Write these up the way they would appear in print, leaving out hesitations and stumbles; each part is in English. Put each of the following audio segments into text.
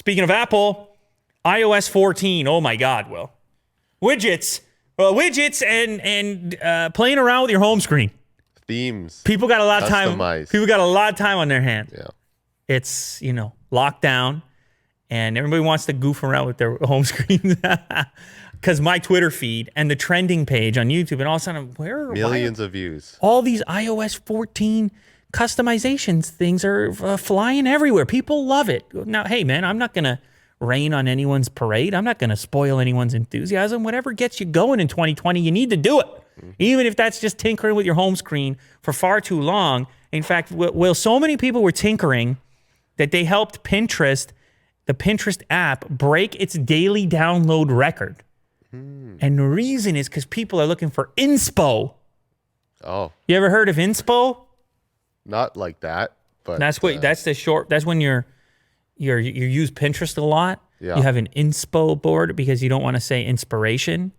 Speaking of Apple, iOS 14. Oh my God, Will. Widgets. Widgets and playing around with your home screen. Themes. People got a lot of time. Customized. People got a lot of time on their hands. Yeah. It's, lockdown, and everybody wants to goof around with their home screen. Because my Twitter feed and the trending page on YouTube, and all of a sudden, Millions of views. All these iOS 14 customizations things are flying everywhere. People love it. Now, hey, man, I'm not going to rain on anyone's parade. I'm not going to spoil anyone's enthusiasm. Whatever gets you going in 2020, you need to do it. Mm-hmm. Even if that's just tinkering with your home screen for far too long. In fact, so many people were tinkering that they helped the Pinterest app, break its daily download record. And the reason is because people are looking for inspo. Oh. You ever heard of inspo? Not like that, but that's when you use Pinterest a lot. Yeah. You have an inspo board because you don't want to say inspiration.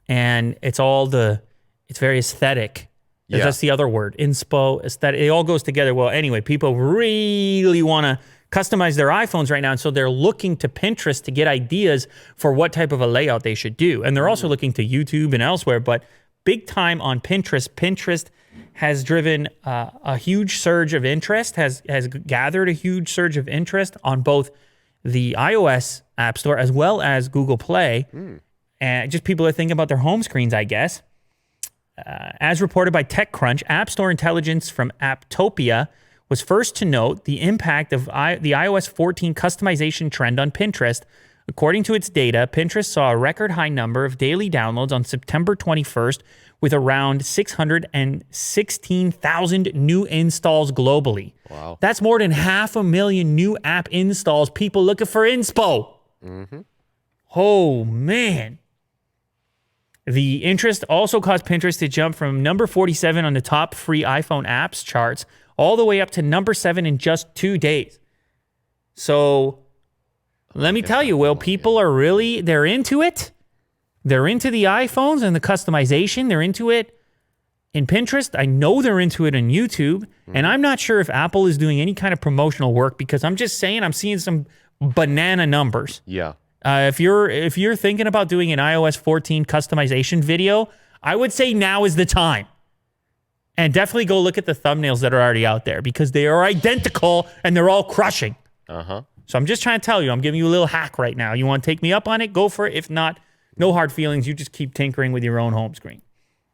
And it's very aesthetic. Yeah. That's the other word. Inspo, aesthetic. It all goes together. Well, anyway, people really want to customize their iPhones right now, and so they're looking to Pinterest to get ideas for what type of a layout they should do. And they're also looking to YouTube and elsewhere, but big time on Pinterest. Pinterest has driven a huge surge of interest, has gathered a huge surge of interest on both the iOS App Store as well as Google Play. And just people are thinking about their home screens, I guess. As reported by TechCrunch, App Store intelligence from Apptopia was first to note the impact of the iOS 14 customization trend on Pinterest. According to its data, Pinterest saw a record high number of daily downloads on September 21st with around 616,000 new installs globally. Wow. That's more than 500,000 new app installs, people looking for inspo. Mm-hmm. Oh, man. The interest also caused Pinterest to jump from number 47 on the top free iPhone apps charts all the way up to number 7 in just 2 days. So let me tell you, Will, people are they're into it. They're into the iPhones and the customization. They're into it in Pinterest. I know they're into it on YouTube. And I'm not sure if Apple is doing any kind of promotional work because I'm just saying I'm seeing some banana numbers. Yeah. If you're thinking about doing an iOS 14 customization video, I would say now is the time. And definitely go look at the thumbnails that are already out there because they are identical and they're all crushing. Uh-huh. So I'm just trying to tell you, I'm giving you a little hack right now. You want to take me up on it? Go for it. If not, no hard feelings. You just keep tinkering with your own home screen.